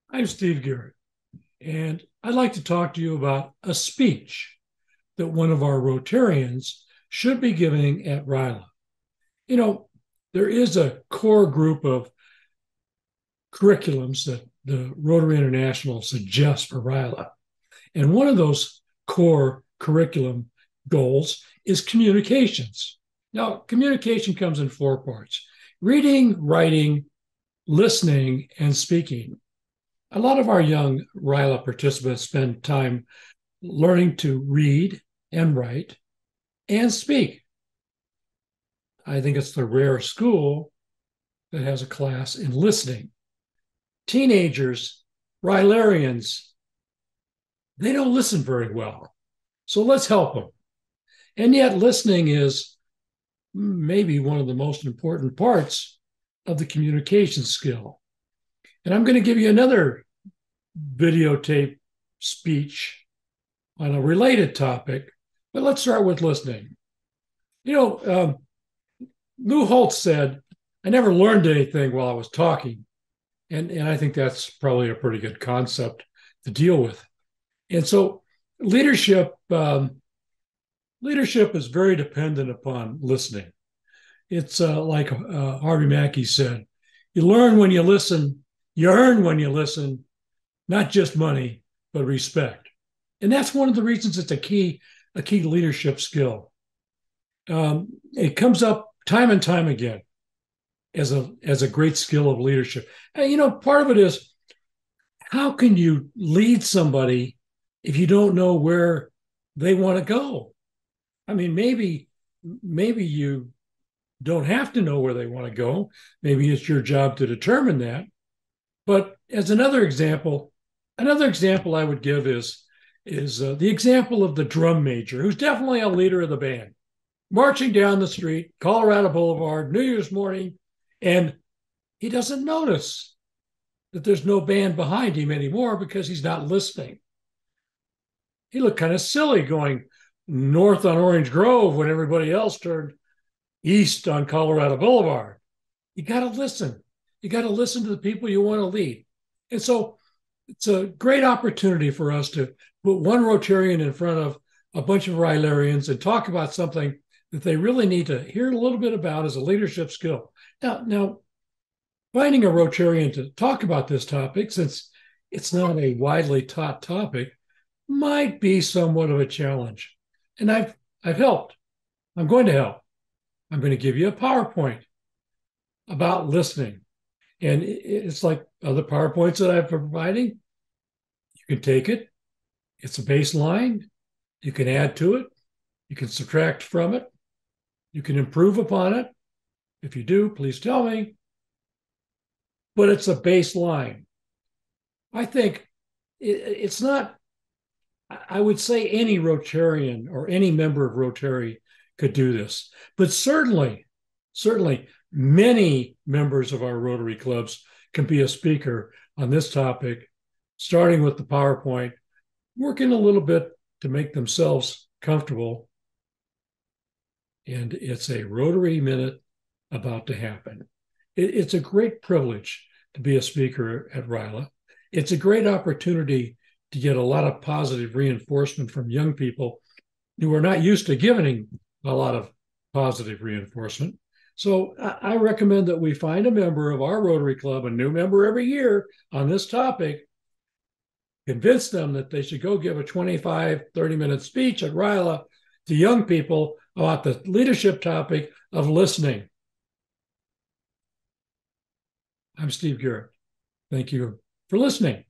I'm Steve Garrett, and I'd like to talk to you about a speech that one of our Rotarians should be giving at RILA. You know, there is a core group of curriculums that the Rotary International suggests for RILA, and one of those core curriculum goals is communications. Now, communication comes in four parts: reading, writing, listening, and speaking. A lot of our young RILA participants spend time learning to read and write and speak. I think it's the rare school that has a class in listening. Teenagers, RILArians, they don't listen very well. So let's help them. And yet, listening is maybe one of the most important parts of the communication skill. And I'm going to give you another videotape speech on a related topic, but let's start with listening. Lou Holtz said, I never learned anything while I was talking. And I think that's probably a pretty good concept to deal with. And so leadership is very dependent upon listening. It's like Harvey Mackey said, you learn when you listen, you earn when you listen, not just money, but respect. And that's one of the reasons it's a key leadership skill. It comes up time and time again as a great skill of leadership. And, part of it is, how can you lead somebody if you don't know where they want to go? I mean, maybe you don't have to know where they want to go. Maybe it's your job to determine that. But as another example I would give is the example of the drum major, who's definitely a leader of the band, marching down the street, Colorado Boulevard, New Year's morning, and he doesn't notice that there's no band behind him anymore because he's not listening. He looked kind of silly going north on Orange Grove when everybody else turned east on Colorado Boulevard. You got to listen. You got to listen to the people you want to lead. And so it's a great opportunity for us to put one Rotarian in front of a bunch of Rilarians and talk about something that they really need to hear a little bit about as a leadership skill. Now, finding a Rotarian to talk about this topic, since it's not a widely taught topic, might be somewhat of a challenge. And I've helped. I'm going to help. I'm going to give you a PowerPoint about listening. And it's like other PowerPoints that I'm providing. You can take it. It's a baseline. You can add to it. You can subtract from it. You can improve upon it. If you do, please tell me. But it's a baseline. I think it's not, I would say any Rotarian or any member of Rotary could do this. But certainly, many members of our Rotary clubs can be a speaker on this topic, starting with the PowerPoint, working a little bit to make themselves comfortable. And it's a Rotary Minute about to happen. It's a great privilege to be a speaker at RILA. It's a great opportunity to get a lot of positive reinforcement from young people who are not used to giving a lot of positive reinforcement. So I recommend that we find a member of our Rotary Club, a new member every year on this topic, convince them that they should go give a 25, 30-minute speech at RILA to young people about the leadership topic of listening. I'm Steve Garrett. Thank you for listening.